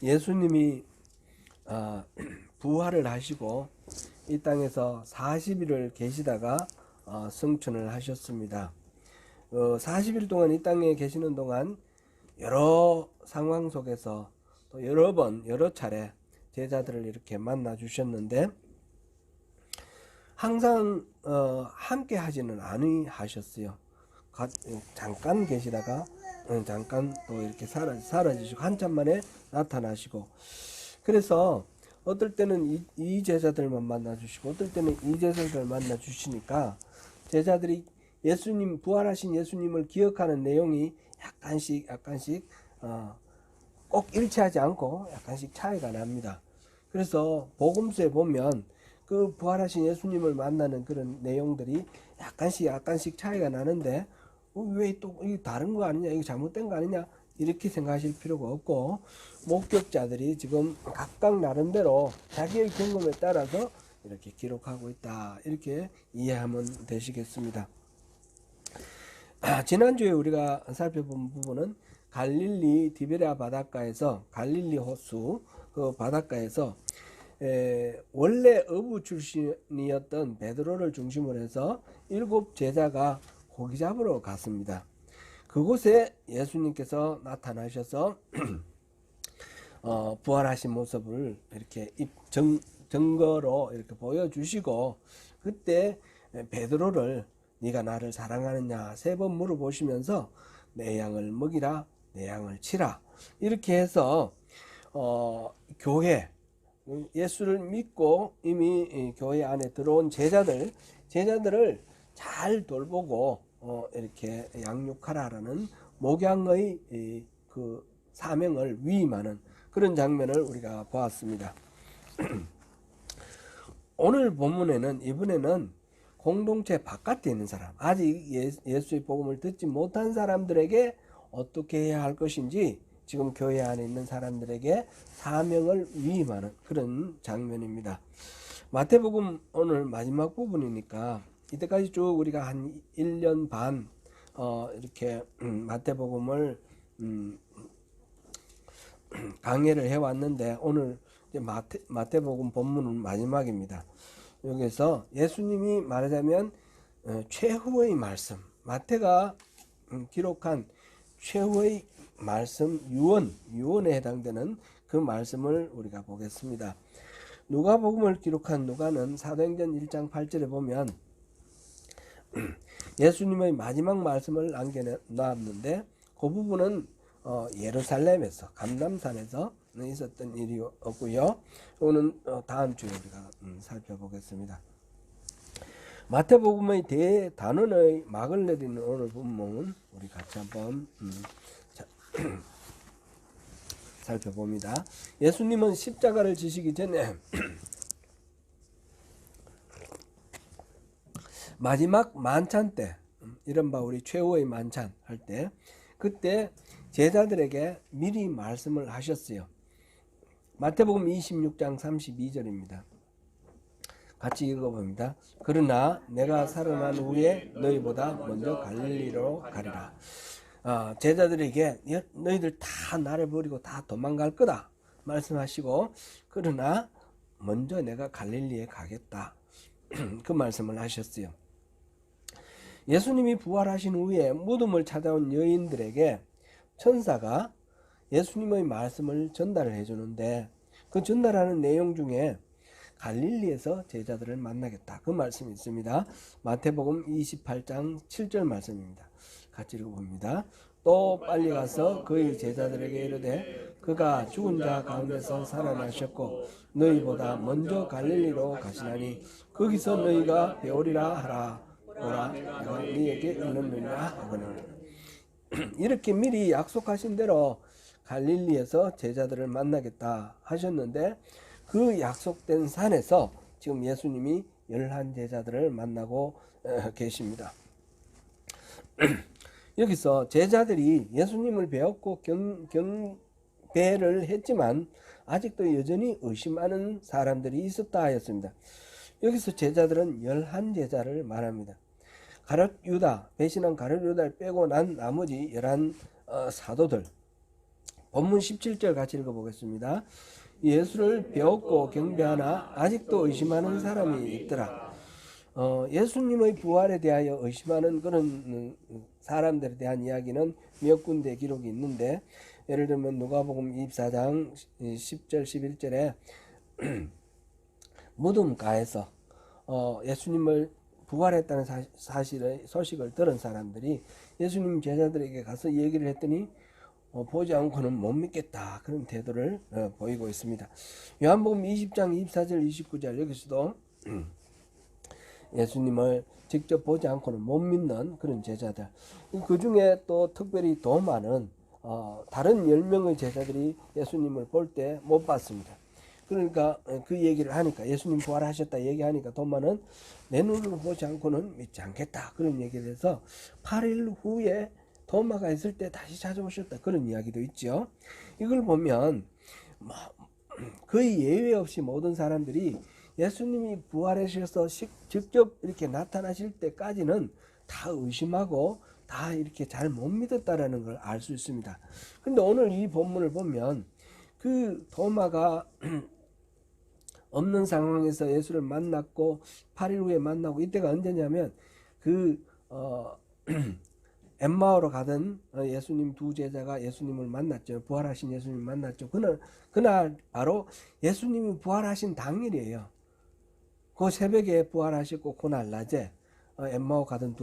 예수님이 부활을 하시고 이 땅에서 40일을 계시다가 승천을 하셨습니다. 40일 동안 이 땅에 계시는 동안 여러 상황 속에서 또 여러 번 여러 차례 제자들을 이렇게 만나 주셨는데 항상 함께 하지는 아니하셨어요. 잠깐 계시다가 잠깐 또 이렇게 사라지시고 한참 만에 나타나시고, 그래서 어떨 때는 이 제자들만 만나 주시고 어떨 때는 이 제자들을 만나 주시니까 제자들이 예수님, 부활하신 예수님을 기억하는 내용이 약간씩 꼭 일치하지 않고 약간씩 차이가 납니다. 그래서 복음서에 보면 그 부활하신 예수님을 만나는 그런 내용들이 약간씩 차이가 나는데 왜 또 이게 다른 거 아니냐, 이거 잘못된 거 아니냐, 이렇게 생각하실 필요가 없고, 목격자들이 지금 각각 나름대로 자기의 경험에 따라서 이렇게 기록하고 있다, 이렇게 이해하면 되시겠습니다. 지난주에 우리가 살펴본 부분은 갈릴리 디베랴 바닷가에서, 갈릴리 호수 그 바닷가에서 원래 어부 출신이었던 베드로를 중심으로 해서 7 제자가 고기 잡으러 갔습니다. 그곳에 예수님께서 나타나셔서 부활하신 모습을 이렇게 증거로 이렇게 보여주시고, 그때 베드로를 네가 나를 사랑하느냐 3번 물어보시면서 내 양을 먹이라, 내 양을 치라, 이렇게 해서 교회, 예수를 믿고 이미 교회 안에 들어온 제자들을 잘 돌보고 이렇게 양육하라라는 목양의 그 사명을 위임하는 그런 장면을 우리가 보았습니다. 오늘 본문에는, 이번에는 공동체 바깥에 있는 사람, 아직 예수의 복음을 듣지 못한 사람들에게 어떻게 해야 할 것인지 지금 교회 안에 있는 사람들에게 사명을 위임하는 그런 장면입니다. 마태복음 오늘 마지막 부분이니까 이때까지 쭉 우리가 한 1년 반 이렇게 마태복음을 강해를 해왔는데, 오늘 이제 마태복음 본문은 마지막입니다. 여기서 예수님이 말하자면 최후의 말씀, 마태가 기록한 최후의 말씀, 유언에 해당되는 그 말씀을 우리가 보겠습니다. 누가복음을 기록한 누가는 사도행전 1장 8절에 보면 예수님의 마지막 말씀을 남겨놨는데, 그 부분은 예루살렘에서, 감람산에서 있었던 일이었고요. 오늘 다음 주에 우리가 살펴보겠습니다. 마태복음의 대단원의 막을 내리는 오늘 본문 우리 같이 한번 살펴봅니다. 예수님은 십자가를 지시기 전에 마지막 만찬 때, 이른바 우리 최후의 만찬 할 때, 그때 제자들에게 미리 말씀을 하셨어요. 마태복음 26장 32절입니다. 같이 읽어봅니다. 그러나 내가 살아난 후에 너희보다 먼저 갈릴리로 가리라. 제자들에게 너희들 다 나를 버리고 다 도망갈 거다 말씀하시고, 그러나 먼저 내가 갈릴리에 가겠다 그 말씀을 하셨어요. 예수님이 부활하신 후에 무덤을 찾아온 여인들에게 천사가 예수님의 말씀을 전달을 해주는데, 그 전달하는 내용 중에 갈릴리에서 제자들을 만나겠다 그 말씀이 있습니다. 마태복음 28장 7절 말씀입니다. 같이 읽어봅니다. 또 빨리 가서 그의 제자들에게 이르되 그가 죽은 자 가운데서 살아나셨고 너희보다 먼저 갈릴리로 가시나니 거기서 너희가 배우리라 하라. 보라, 내가 너희에게 이르느니라 하거늘. 이렇게 미리 약속하신 대로 갈릴리에서 제자들을 만나겠다 하셨는데, 그 약속된 산에서 지금 예수님이 11 제자들을 만나고 계십니다. 여기서 제자들이 예수님을 배웠고 경배를 했지만 아직도 여전히 의심하는 사람들이 있었다 하였습니다. 여기서 제자들은 11 제자를 말합니다. 가룟 유다, 배신한 가룟 유다를 빼고 난 나머지 11 사도들, 본문 17절 같이 읽어보겠습니다. 예수를 배웠고 경배하나 아직도 의심하는 사람이 있더라. 예수님의 부활에 대하여 의심하는 그런 사람들에 대한 이야기는 몇 군데 기록이 있는데, 예를 들면 누가복음 24장 10절 11절에 무덤가에서 예수님을 부활했다는 소식을 들은 사람들이 예수님 제자들에게 가서 얘기를 했더니 보지 않고는 못 믿겠다, 그런 태도를 보이고 있습니다. 요한복음 20장 24절 29절 여기서도 예수님을 직접 보지 않고는 못 믿는 그런 제자들, 그 중에 또 특별히 도마는 다른 10명의 제자들이 예수님을 볼 때 못 봤습니다. 그러니까 그 얘기를 하니까, 예수님 부활하셨다 얘기하니까 도마는 내 눈으로 보지 않고는 믿지 않겠다, 그런 얘기를 해서 8일 후에 도마가 있을 때 다시 찾아오셨다, 그런 이야기도 있죠. 이걸 보면 거의 예외 없이 모든 사람들이 예수님이 부활하셔서 직접 이렇게 나타나실 때까지는 다 의심하고 다 이렇게 잘 못 믿었다라는 걸 알 수 있습니다. 근데 오늘 이 본문을 보면 그 도마가 없는 상황에서 예수를 만났고 8일 후에 만나고, 이때가 언제냐면 엠마오로 가던 예수님 두 제자가 예수님을 만났죠. 부활하신 예수님을 만났죠. 그날 바로 예수님이 부활하신 당일이에요. 그 새벽에 부활하셨고 그날 낮에 엠마오 가던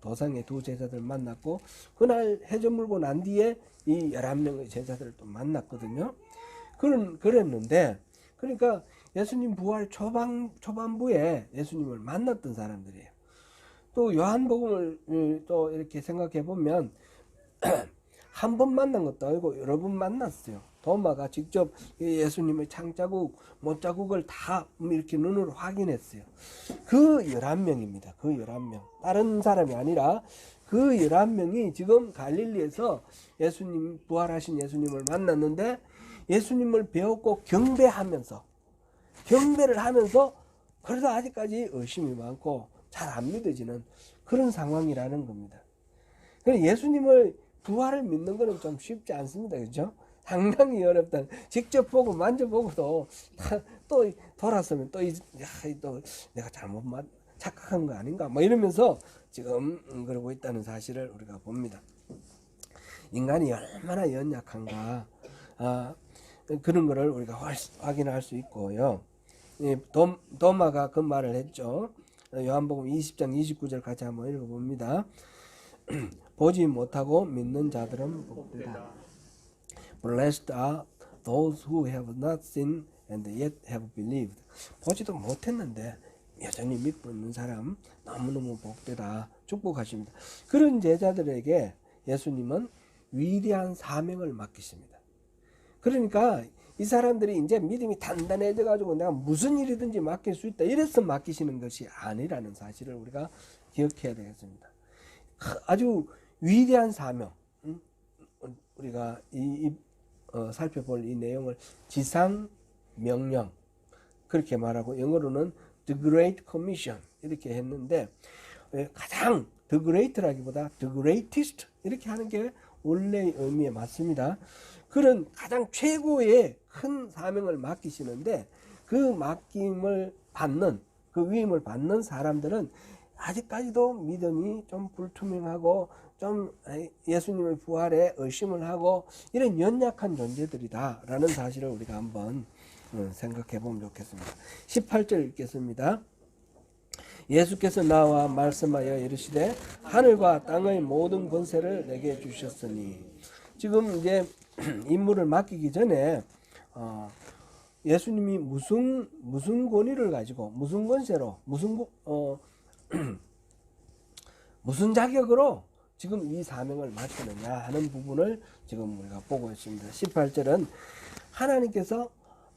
도상의 두 제자들 만났고, 그날 해저 물고 난 뒤에 이 11명의 제자들을 또 만났거든요. 그랬는데, 그러니까 예수님 부활 초반부에 예수님을 만났던 사람들이에요. 또 요한복음을 또 이렇게 생각해 보면 한 번 만난 것도 아니고 여러 번 만났어요. 도마가 직접 예수님의 창자국, 못자국을 다 이렇게 눈으로 확인했어요. 그 11명입니다. 그 11명. 다른 사람이 아니라 그 11명이 지금 갈릴리에서 예수님, 부활하신 예수님을 만났는데, 예수님을 배웠고 경배를 하면서 그래도 아직까지 의심이 많고 잘 안 믿어지는 그런 상황이라는 겁니다. 예수님을 부활을 믿는 것은 좀 쉽지 않습니다. 그렇죠? 상당히 어렵다. 직접 보고 만져보고도 또 돌아서면 또 내가 착각한 거 아닌가 뭐 이러면서 지금 그러고 있다는 사실을 우리가 봅니다. 인간이 얼마나 연약한가, 그런 거를 우리가 확인할 수 있고요. 도마가 그 말을 했죠. 요한복음 20장 29절 같이 한번 읽어봅니다. 보지 못하고 믿는 자들은 복되다. Blessed are those who have not seen and yet have believed. 보지도 못했는데 여전히 믿고 있는 사람 너무너무 복되다, 축복하십니다. 그런 제자들에게 예수님은 위대한 사명을 맡기십니다. 그러니까 이 사람들이 이제 믿음이 단단해져 가지고 내가 무슨 일이든지 맡길 수 있다, 이래서 맡기시는 것이 아니라는 사실을 우리가 기억해야 되겠습니다. 아주 위대한 사명, 우리가 살펴볼 이 내용을 지상 명령 그렇게 말하고, 영어로는 The Great Commission 이렇게 했는데, 가장 The Great라기보다 The Greatest 이렇게 하는 게 원래의 의미에 맞습니다. 그런 가장 최고의 큰 사명을 맡기시는데, 그 맡김을 받는, 그 위임을 받는 사람들은 아직까지도 믿음이 좀 불투명하고 좀 예수님의 부활에 의심을 하고 이런 연약한 존재들이다 라는 사실을 우리가 한번 생각해 보면 좋겠습니다. 18절 읽겠습니다. 예수께서 나와 말씀하여 이르시되 하늘과 땅의 모든 권세를 내게 주셨으니, 지금 이제 임무를 맡기기 전에 예수님이 무슨 권위를 가지고 무슨 권세로 무슨 자격으로 지금 이 사명을 맡기느냐 하는 부분을 지금 우리가 보고 있습니다. 18절은 하나님께서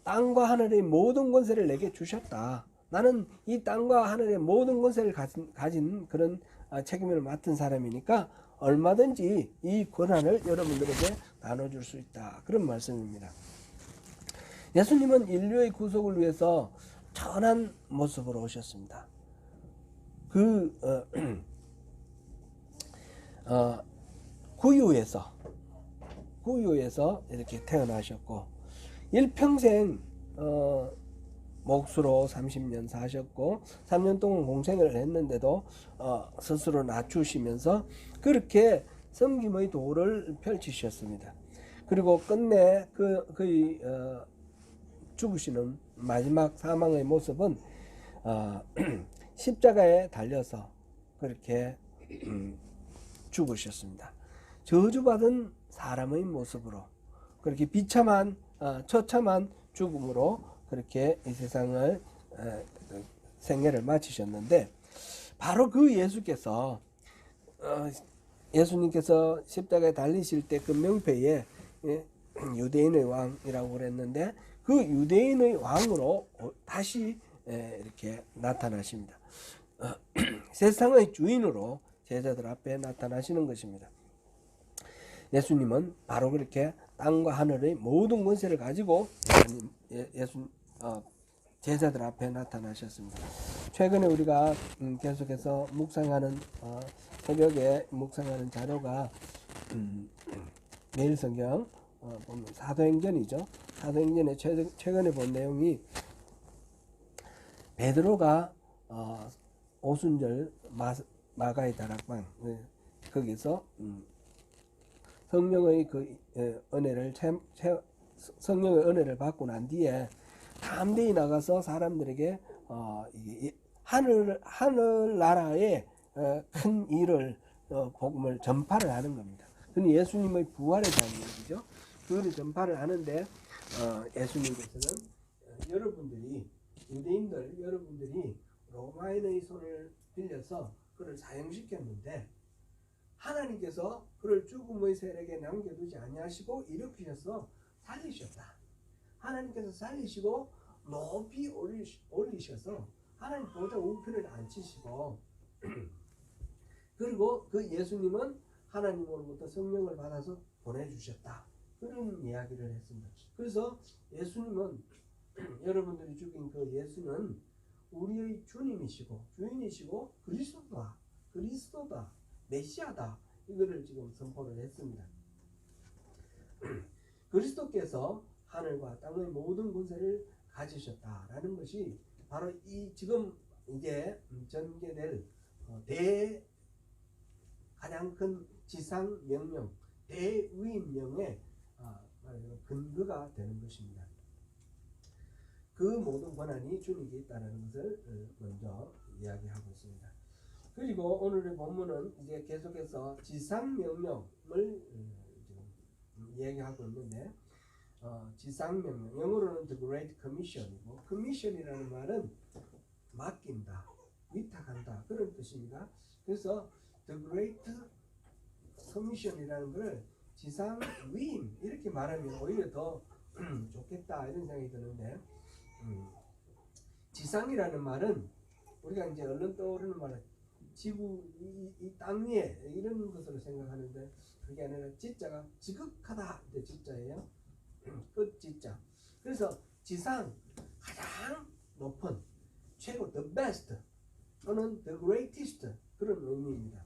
땅과 하늘의 모든 권세를 내게 주셨다. 나는 이 땅과 하늘의 모든 권세를 가진 그런 책임을 맡은 사람이니까 얼마든지 이 권한을 여러분들에게 나눠줄 수 있다, 그런 말씀입니다. 예수님은 인류의 구속을 위해서 천한 모습으로 오셨습니다. 구유에서 이렇게 태어나셨고 일평생 목수로 30년 사셨고 3년 동안 공생을 했는데도 스스로 낮추시면서 그렇게 섬김의 도를 펼치셨습니다. 그리고 끝내 그의 죽으시는 마지막 사망의 모습은 십자가에 달려서 그렇게 죽으셨습니다. 저주받은 사람의 모습으로 그렇게 비참한 처참한 죽음으로 그렇게 이 세상을 생애를 마치셨는데 바로 그 예수께서 예수님께서 십자가에 달리실 때 그 명패에 유대인의 왕이라고 그랬는데 그 유대인의 왕으로 다시 이렇게 나타나십니다. 세상의 주인으로 제자들 앞에 나타나시는 것입니다. 예수님은 바로 그렇게 땅과 하늘의 모든 권세를 가지고 제자들 앞에 나타나셨습니다. 최근에 우리가 계속해서 묵상하는 새벽에 묵상하는 자료가 매일 성경 보면 사도행전이죠. 사도행전에 최근에 본 내용이 베드로가 오순절 마가의 다락방 거기서 성령의 그 은혜를 성령의 은혜를 받고 난 뒤에 담대히 나가서 사람들에게 하늘 나라의 큰 일을 복음을 전파를 하는 겁니다. 그는 예수님의 부활에 대한 얘기죠. 그를 전파를 하는데 예수님께서는 여러분들이 유대인들 여러분들이 로마인의 손을 빌려서 그를 사형시켰는데 하나님께서 그를 죽음의 세력에 남겨두지 아니하시고 일으키셔서 살리셨다. 하나님께서 살리시고 높이 올리셔서 하나님 보좌 우편을 앉히시고 그리고 그 예수님은 하나님으로부터 성령을 받아서 보내주셨다. 그런 이야기를 했습니다. 그래서 예수님은 여러분들이 죽인 그 예수는 우리의 주님이시고 주인이시고 그리스도다 메시아다 이거를 지금 선포를 했습니다. 그리스도께서 하늘과 땅의 모든 권세를 가지셨다라는 것이 바로 이 지금 이제 전개될 가장 큰 지상 명령 대위임령의 근거가 되는 것입니다. 그 모든 권한이 주님께 있다는 것을 먼저 이야기하고 있습니다. 그리고 오늘의 본문은 이제 계속해서 지상 명령을 이야기하고 있는데 지상 명령 영어로는 The Great Commission이고 Commission이라는 말은 맡긴다, 위탁한다 그런 뜻입니다. 그래서 The Great Commission이라는 걸 지상 위임 이렇게 말하면 오히려 더 좋겠다 이런 생각이 드는데 지상이라는 말은 우리가 이제 얼른 떠오르는 말은 지구 이 땅 위에 이런 것으로 생각하는데 그게 아니라 지자가 지극하다 이제 지자예요. 끝 지자. 그래서 지상 가장 높은 최고 the best 또는 the greatest 그런 의미입니다.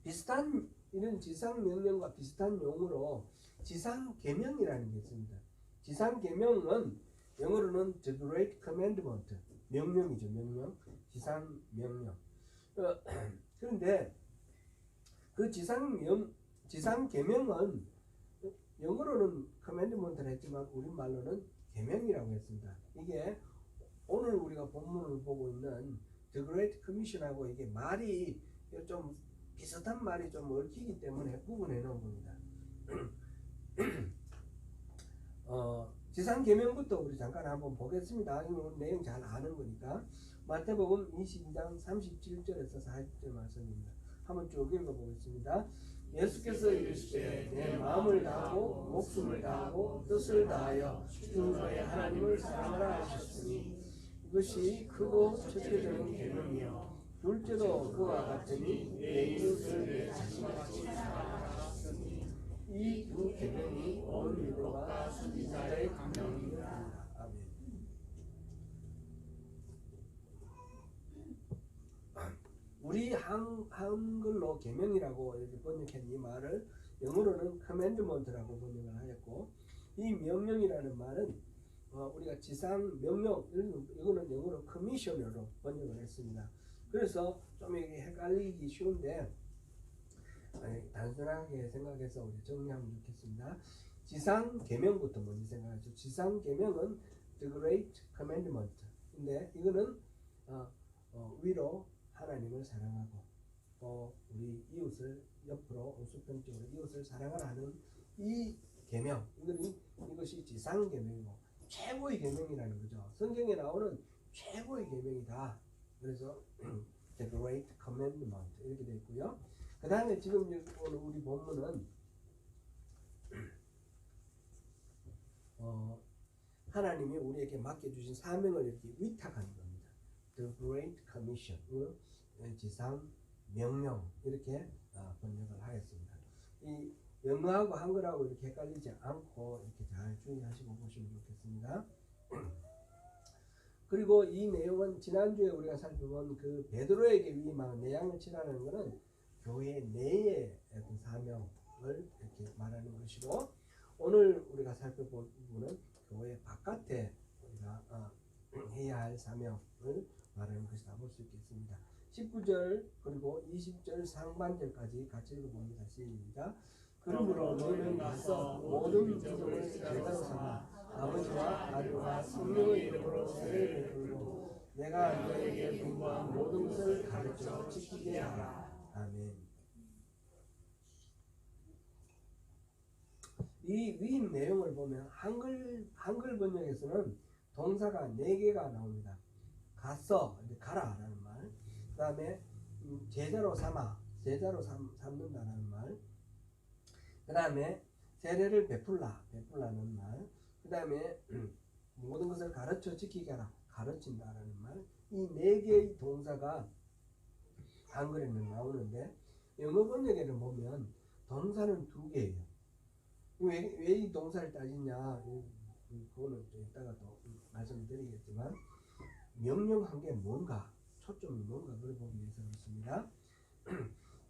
비슷한 이런 지상 명령과 비슷한 용어로 지상 계명이라는 게 있습니다. 지상 계명은 영어로는 the great commandment 명령이죠. 명령 지상 명령. 그런데 그 지상 계명은 영어로는 commandment를 했지만 우리말로는 계명이라고 했습니다. 이게 오늘 우리가 본문을 보고 있는 The Great Commission하고 이게 말이 좀 비슷한 말이 좀 얽히기 때문에 구분해 놓은 겁니다. 지상 계명부터 우리 잠깐 한번 보겠습니다. 이건 내용 잘 아는 거니까. 마태복음 22장 37절에서 40절 말씀입니다. 한번 쭉 읽어보겠습니다. 예수께서 이르시되 내 마음을 다하고 목숨을 다하고 뜻을 다하여 주 너의 하나님을 사랑하라 하셨으니 이것이 크고 첫째되는 계명이요 둘째도 그와 같으니 내 이웃을 내 자신같이 사랑하라 하셨으니 이 두 계명이 온 율법과 선지자의 강령이니라. 아멘. 우리 한글로 계명이라고 이렇게 번역한 이 말을 영어로는 commandment라고 번역을 하였고, 이 명령이라는 말은 우리가 지상 명령, 이거는 영어로 commissioner로 번역을 했습니다. 그래서 좀 이게 헷갈리기 쉬운데 단순하게 생각해서 우리 정리하면 좋겠습니다. 지상 계명부터 먼저 생각하죠. 지상 계명은 the great commandment. 근데 이거는 위로 하나님을 사랑하고 또 우리 이웃을 옆으로 우수평적으로 이웃을 사랑하라 하는 이 계명, 이것이 지상 계명이고 최고의 계명이라는 거죠. 성경에 나오는 최고의 계명이다. 그래서 the great commandment 이렇게 되어 있고요. 그 다음에 지금 오늘 우리 본문은 하나님이 우리에게 맡겨주신 사명을 이렇게 위탁하는 겁니다. The Great Commission, 지상 명령 이렇게 번역을 하였습니다. 이 영어하고 한글하고 이렇게 헷갈리지 않고 이렇게 잘 주의하시고 보시면 좋겠습니다. 그리고 이 내용은 지난주에 우리가 살펴본 그 베드로에게 위임한 내양을 칠하는 것은 교회 내의 어떤 사명을 이렇게 말하는 것이고, 오늘 우리가 살펴볼 부분은 교회 바깥에 우리가 해야 할 사명을 말하는 것이다 볼 수 있겠습니다. 19절 그리고 20절 상반절까지 같이 읽어봅니다. 시작. 그러므로 너희는 가서 모든 민족을 제자로 삼아 아버지와 아들과 성령의 이름으로 세례를 베풀고 내가 너희에게 분부한 모든 것을 가르쳐 지키게 하라. 아멘. 이 위임 내용을 보면 한글 번역에서는 동사가 4개가 나옵니다. 가서, 가라라는 말, 그 다음에 제자로 삼아, 제자로 삼는다는 말, 그 다음에 세례를 베풀라는 말, 그 다음에 모든 것을 가르쳐 지키게 하라, 가르친다라는 말, 이 4개의 동사가 한글에는 나오는데 영어 번역에는 보면 동사는 2개예요. 왜 이 동사를 따지냐, 그거는 이따가 또 말씀드리겠지만, 명령한 게 뭔가, 초점이 뭔가 그걸 보기 위해서 그렇습니다.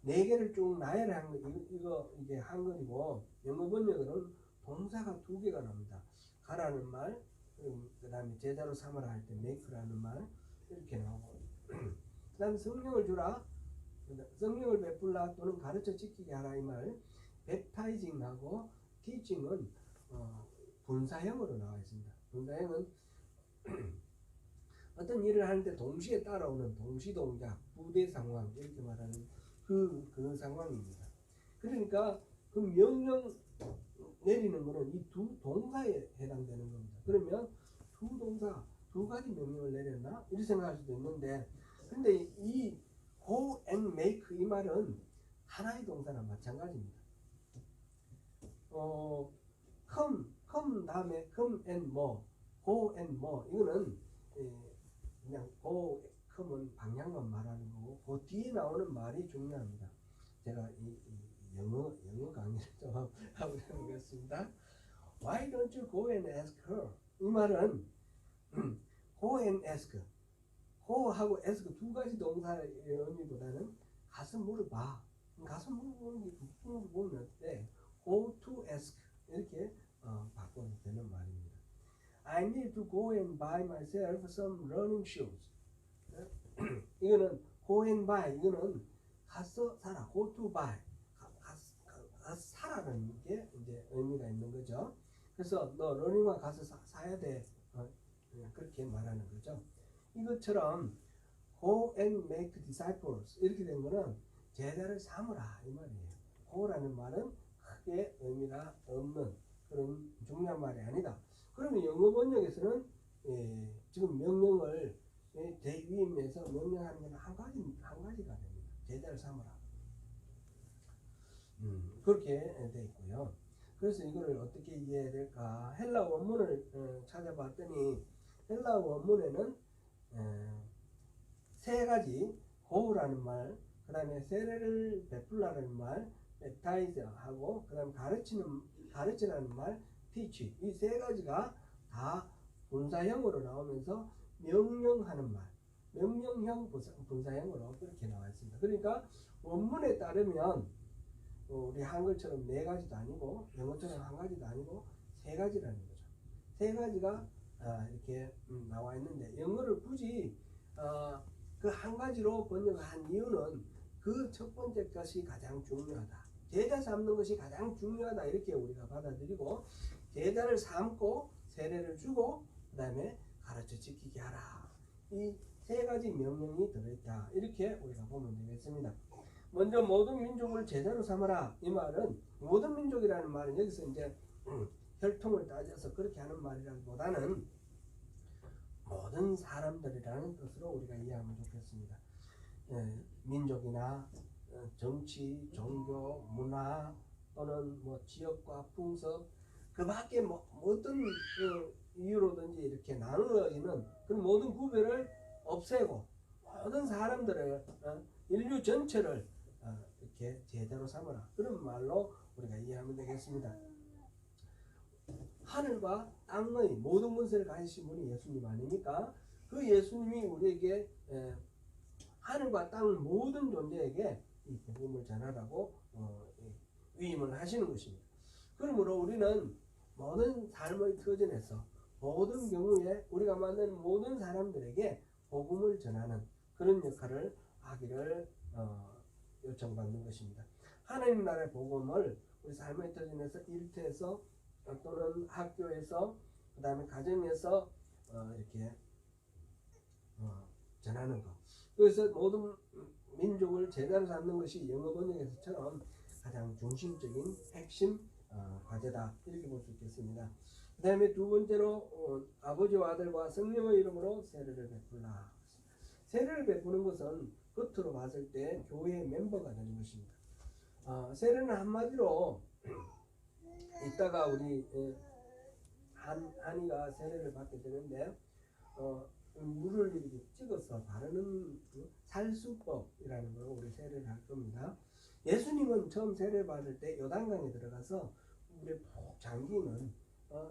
4개를 쭉 나열한 거, 이게 한글이고, 영어 번역은 동사가 2개가 나옵니다. 가라는 말, 그 다음에 제자로 삼으라 할 때 make라는 말, 이렇게 나오고, 그 다음에 성령을 주라, 성령을 베풀라 또는 가르쳐 지키게 하라 이 말, baptizing하고 teaching은 분사형으로 나와 있습니다. 분사형은 어떤 일을 하는데 동시에 따라오는 동시동작, 부대 상황 이렇게 말하는 그 상황입니다. 그러니까 그 명령 내리는 것은 이 2 동사에 해당되는 겁니다. 그러면 2 동사, 2가지 명령을 내렸나? 이렇게 생각할 수도 있는데, 근데 이 go and make 이 말은 하나의 동사랑 마찬가지입니다. come 다음에 come and more, go and more 이거는 그냥 go, come은 방향만 말하는 거고 그 뒤에 나오는 말이 중요합니다. 제가 이 영어 강의를 좀 하고 해보겠습니다. Why don't you go and ask her? 이 말은 go and ask, go하고 ask 2가지 동사의 의미보다는 가서 물어봐. 가서 물어보는 게 북풍으로 보면 어때? Go to ask 이렇게 바꿔도 되는 말입니다. I need to go and buy myself some running shoes. 이거는 go and buy, 이거는 가서 사라. Go to buy, 가서 사라는 게 이제 의미가 있는 거죠. 그래서 너 러닝화 가서 사야 돼. 그렇게 말하는 거죠. 이것처럼 go and make disciples 이렇게 된 거는 제자를 삼으라 이 말이에요. go라는 말은 크게 의미가 없는 그런 중요한 말이 아니다. 그러면 영어 번역에서는 지금 명령을 대위임에서 명령하는 것은 한 가지가 됩니다. 제자를 삼으라. 그렇게 돼 있고요. 그래서 이거를 어떻게 이해해야 될까? 헬라 원문을 찾아봤더니 헬라 원문에는 3가지 go라는 말, 그 다음에 세례를 베풀라는 말, baptize하고 그 다음에 가르치라는 말, teach 이 3가지가 다 분사형으로 나오면서 명령하는 말, 명령형 분사형으로 그렇게 나와 있습니다. 그러니까 원문에 따르면 우리 한글처럼 네 가지도 아니고 영어처럼 한 가지도 아니고 세 가지라는 거죠. 세 가지가 이렇게 나와 있는데 영어를 굳이 그 한 가지로 번역한 이유는 그 첫 번째 것이 가장 중요하다. 제자 삼는 것이 가장 중요하다. 이렇게 우리가 받아들이고 제자를 삼고 세례를 주고 그 다음에 가르쳐 지키게 하라. 이 세 가지 명령이 들어있다. 이렇게 우리가 보면 되겠습니다. 먼저 모든 민족을 제자로 삼아라. 이 말은 모든 민족이라는 말은 여기서 이제 혈통을 따져서 그렇게 하는 말이라기보다는 모든 사람들이라는 뜻으로 우리가 이해하면 좋겠습니다. 민족이나 정치, 종교, 문화 또는 뭐 지역과 풍습 그 밖에 뭐 어떤 이유로든지 이렇게 나누어지는 그 모든 구별을 없애고 모든 사람들을 인류 전체를 이렇게 제자로 삼아라. 그런 말로 우리가 이해하면 되겠습니다. 하늘과 땅의 모든 문세를 가지신 분이 예수님 아닙니까? 그 예수님이 우리에게 하늘과 땅 모든 존재에게 이 복음을 전하라고 위임을 하시는 것입니다. 그러므로 우리는 모든 삶의 터전에서 모든 경우에 우리가 만나는 모든 사람들에게 복음을 전하는 그런 역할을 하기를 요청받는 것입니다. 하나님 나라의 복음을 우리 삶의 터전에서 일터에서 또는 학교에서 그 다음에 가정에서 이렇게 전하는 것. 그래서 모든 민족을 제자로 삼는 것이 영어 번역에서처럼 가장 중심적인 핵심 과제다. 이렇게 볼 수 있겠습니다. 그 다음에 두 번째로 아버지와 아들과 성령의 이름으로 세례를 베풀라. 세례를 베푸는 것은 겉으로 봤을 때 교회의 멤버가 되는 것입니다. 세례는 한마디로 이따가 우리 한이가 세례를 받게 되는데 물을 이렇게 찍어서 바르는 살수법이라는 걸 우리 세례를 할 겁니다. 예수님은 처음 세례를 받을 때 요단강에 들어가서 물에 푹 잠기는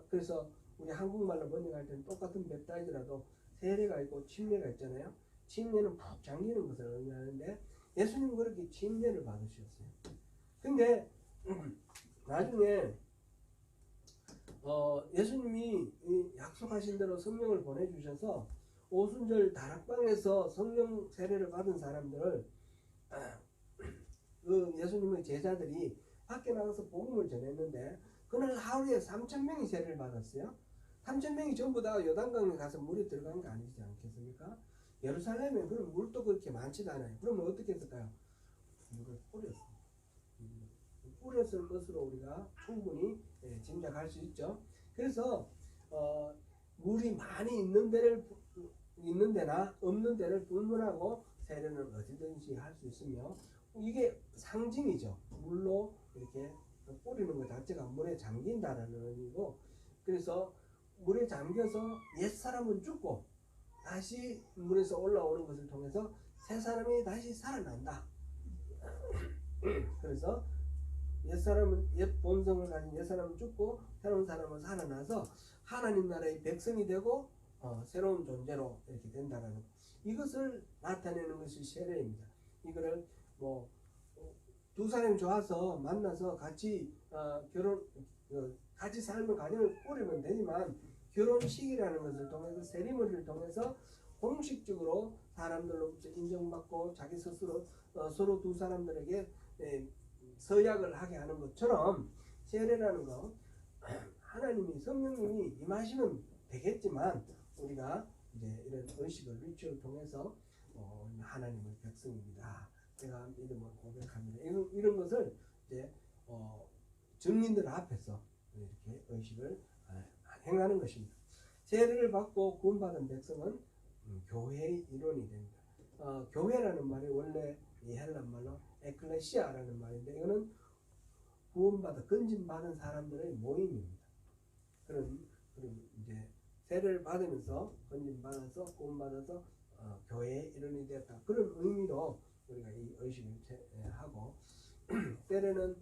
그래서 우리 한국말로 번역할 때는 똑같은 뱉다이더라도 세례가 있고 침례가 있잖아요. 침례는 푹 잠기는 것을 의미하는데 예수님은 그렇게 침례를 받으셨어요. 근데 나중에 예수님이 약속하신 대로 성령을 보내주셔서 오순절 다락방에서 성령 세례를 받은 사람들을 그 예수님의 제자들이 밖에 나가서 복음을 전했는데 그날 하루에 3,000명이 세례를 받았어요. 3,000명이 전부 다 요단강에 가서 물에 들어간 거 아니지 않겠습니까? 예루살렘에 그럼 물도 그렇게 많지도 않아요. 그러면 어떻게 했을까요? 물을 뿌렸어요. 뿌렸을 것으로 우리가 충분히 짐작할 수 있죠. 그래서 물이 많이 있는 데나 없는 데를 불문하고 세례는 어디든지 할 수 있으며 이게 상징이죠. 물로 이렇게 뿌리는 것 자체가 물에 잠긴다라는 의미고 그래서 물에 잠겨서 옛사람은 죽고 다시 물에서 올라오는 것을 통해서 새 사람이 다시 살아난다. 그래서 옛사람은 옛 본성을 가진 옛사람은 죽고 새로운 사람은 살아나서 하나님 나라의 백성이 되고 새로운 존재로 이렇게 된다라는 이것을 나타내는 것이 세례입니다. 이거를 뭐 두 사람이 좋아서 만나서 같이 같이 삶을 가정을 꾸리면 되지만 결혼식이라는 것을 통해서 세리머니를 통해서 공식적으로 사람들로부터 인정받고 자기 스스로 서로 두 사람들에게 서약을 하게 하는 것처럼 세례라는 거 하나님이 성령님이 임하시면 되겠지만 우리가 이제 이런 의식을 리추얼을 통해서 하나님의 백성입니다. 제가 믿음을 고백합니다. 이런 것을 이제 증인들 앞에서 이렇게 의식을 행하는 것입니다. 세례를 받고 구원받은 백성은 교회의 일원이 됩니다. 교회라는 말이 원래 이 헬라 말로 에클레시아라는 말인데 이거는 구원받아 건진받은 사람들의 모임입니다. 그런 이제 세례를 받으면서 건진받아서 구원받아서 교회의 일원이 되었다. 그런 의미로 우리가 이 의식을 하고 세례는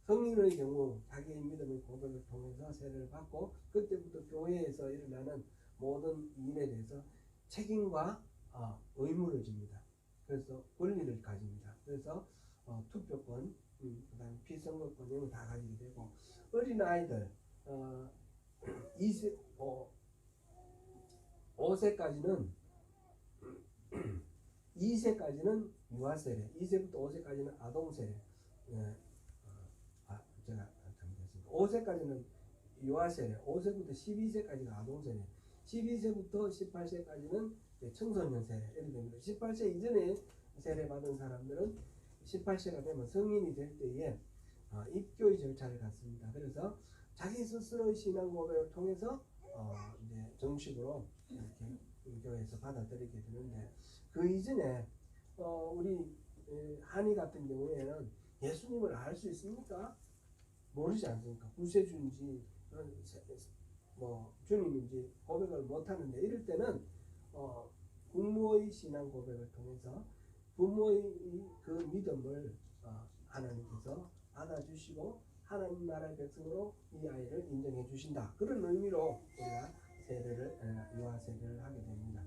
성인의 경우 자기의 믿음의 고백을 통해서 세례를 받고 그때부터 교회에서 일어나는 모든 일에 대해서 책임과 의무를 집니다. 그래서 권리를 가집니다. 그래서 투표권, 그다음 피선거권 이런 거 다 가지게 되고 어린 아이들 2세 5세까지는 2세까지는 유아 세례, 2세부터 5세까지는 아동 세례. 예. 제가 잘못했습니다. 5세까지는 유아 세례, 5세부터 12세까지가 아동 세례, 12세부터 18세까지는 청소년 세례 이렇게 됩니다. 18세 이전에 세례 받은 사람들은 18세가 되면 성인이 될 때에 입교의 절차를 갖습니다. 그래서 자기 스스로의 신앙 고백을 통해서 이제 정식으로 이렇게 교회에서 받아들이게 되는데 그 이전에 우리 한이 같은 경우에는 예수님을 알 수 있습니까? 모르지 않습니까? 구세주인지 뭐 주님인지 고백을 못하는데 이럴 때는 부모의 신앙 고백을 통해서 부모의 그 믿음을 하나님께서 받아주시고 하나님 나라의 백성으로 이 아이를 인정해 주신다. 그런 의미로 우리가 세례를 유아 세례를 하게 됩니다.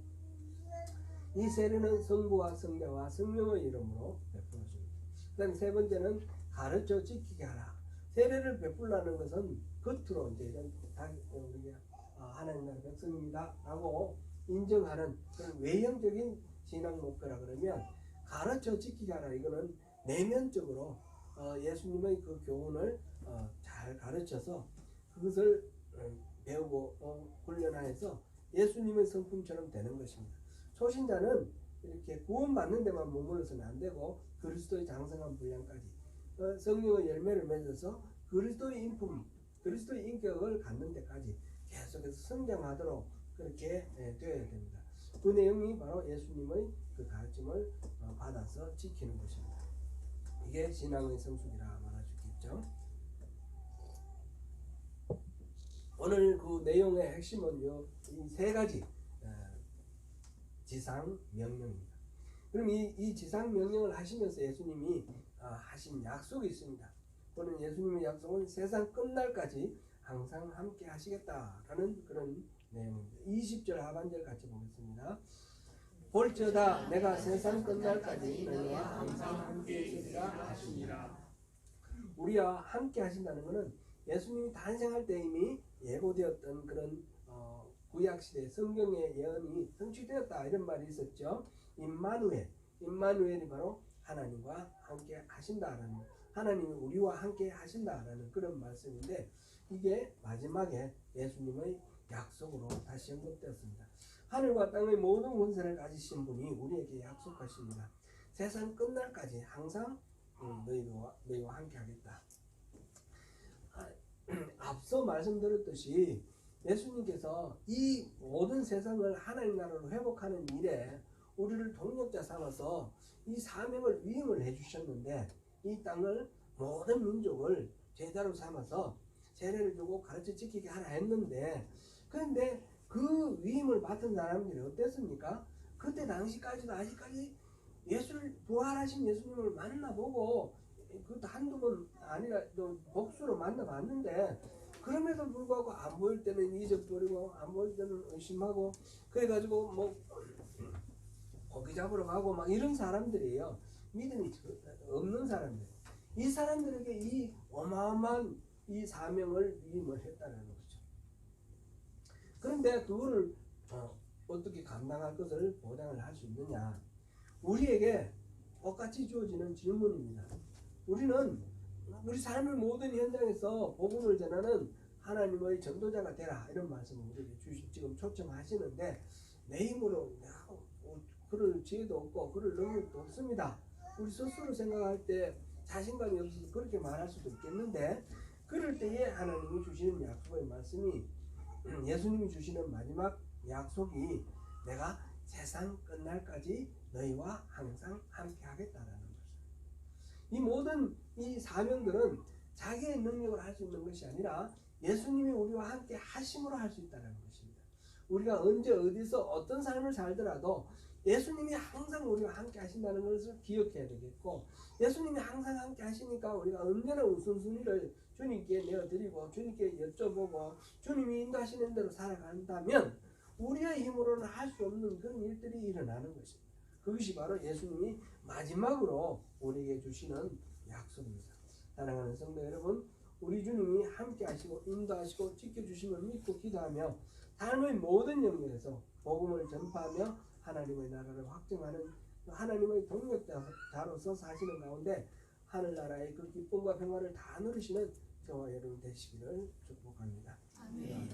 이 세례는 성부와 성자와 성령의 이름으로 베풀어집니다. 그 다음에 세 번째는 가르쳐 지키게 하라. 세례를 베풀라는 것은 겉으로 이제 이런 우리가 하나님 나라의 백성입니다 라고 인정하는 그런 외형적인 신앙 목표라 그러면 가르쳐 지키게 하라. 이거는 내면적으로 예수님의 그 교훈을 잘 가르쳐서 그것을 배우고 훈련하여서 예수님의 성품처럼 되는 것입니다. 초신자는 이렇게 구원받는 데만 머물러서는 안 되고 그리스도의 장성한 분량까지 성령의 열매를 맺어서 그리스도의 인품, 그리스도의 인격을 갖는 데까지 계속해서 성장하도록 그렇게 되어야 됩니다. 그 내용이 바로 예수님의 그 가르침을 받아서 지키는 것입니다. 이게 신앙의 성숙이라 말할 수 있겠죠. 오늘 그 내용의 핵심은 이 세 가지 지상 명령입니다. 그럼 이 지상 명령을 하시면서 예수님이 하신 약속이 있습니다. 그는 예수님의 약속은 세상 끝날까지 항상 함께 하시겠다라는 그런 내용입니다. 20절 하반절 같이 보겠습니다. 볼지어다 내가 세상 끝날까지 너희와 항상 함께 있으리라 하시니라. 우리와 함께 하신다는 것은 예수님이 탄생할 때 이미 예고되었던 그런 구약시대 성경의 예언이 성취되었다 이런 말이 있었죠. 임마누엘이 바로 하나님과 함께 하신다라는, 하나님이 우리와 함께 하신다라는 그런 말씀인데 이게 마지막에 예수님의 약속으로 다시 언급되었습니다. 하늘과 땅의 모든 권세를 가지신 분이 우리에게 약속하십니다. 세상 끝날까지 항상 너희와 함께 하겠다. 앞서 말씀드렸듯이 예수님께서 이 모든 세상을 하나님 나라로 회복하는 일에 우리를 동력자 삼아서 이 사명을 위임을 해주셨는데 이 땅을 모든 민족을 제자로 삼아서 세례를 주고 가르쳐 지키게 하라 했는데 그런데 그 위임을 맡은 사람들이 어땠습니까? 그때 당시까지도 아직까지 부활하신 예수님을 만나보고 그것도 한두 번 아니라 또 복수로 만나봤는데 그럼에도 불구하고 안 보일 때는 잊어버리고 안 보일 때는 의심하고 그래가지고 뭐 고기 잡으러 가고 막 이런 사람들이에요. 믿음이 없는 사람들. 이 사람들에게 이 어마어마한 이 사명을 위임을 했다는 거죠. 그런데 그거를 어떻게 감당할 것을 보장을 할 수 있느냐. 우리에게 똑같이 주어지는 질문입니다. 우리는 우리 삶의 모든 현장에서 복음을 전하는 하나님의 전도자가 되라 이런 말씀을 우리에게 지금 초청하시는데 내 힘으로 그럴 지혜도 없고 그럴 능력도 없습니다. 우리 스스로 생각할 때 자신감이 없어서 그렇게 말할 수도 있겠는데 그럴 때에 하나님이 주시는 약속의 말씀이 예수님이 주시는 마지막 약속이 내가 세상 끝날까지 너희와 항상 함께 하겠다라는 것입니다. 이 모든 이 사명들은 자기의 능력으로 할 수 있는 것이 아니라 예수님이 우리와 함께 하심으로 할 수 있다는 것입니다. 우리가 언제 어디서 어떤 삶을 살더라도 예수님이 항상 우리와 함께 하신다는 것을 기억해야 되겠고 예수님이 항상 함께 하시니까 우리가 언제나 우선순위를 주님께 내어드리고 주님께 여쭤보고 주님이 인도하시는 대로 살아간다면 우리의 힘으로는 할 수 없는 그런 일들이 일어나는 것입니다. 그것이 바로 예수님이 마지막으로 우리에게 주시는 약속입니다. 사랑하는 성도 여러분, 우리 주님이 함께 하시고 인도하시고 지켜주심을 믿고 기도하며 삶의 모든 영역에서 복음을 전파하며 하나님의 나라를 확증하는 하나님의 동력자로서 사시는 가운데 하늘나라의 그 기쁨과 평화를 다 누리시는 저와 여러분 되시기를 축복합니다. 아멘.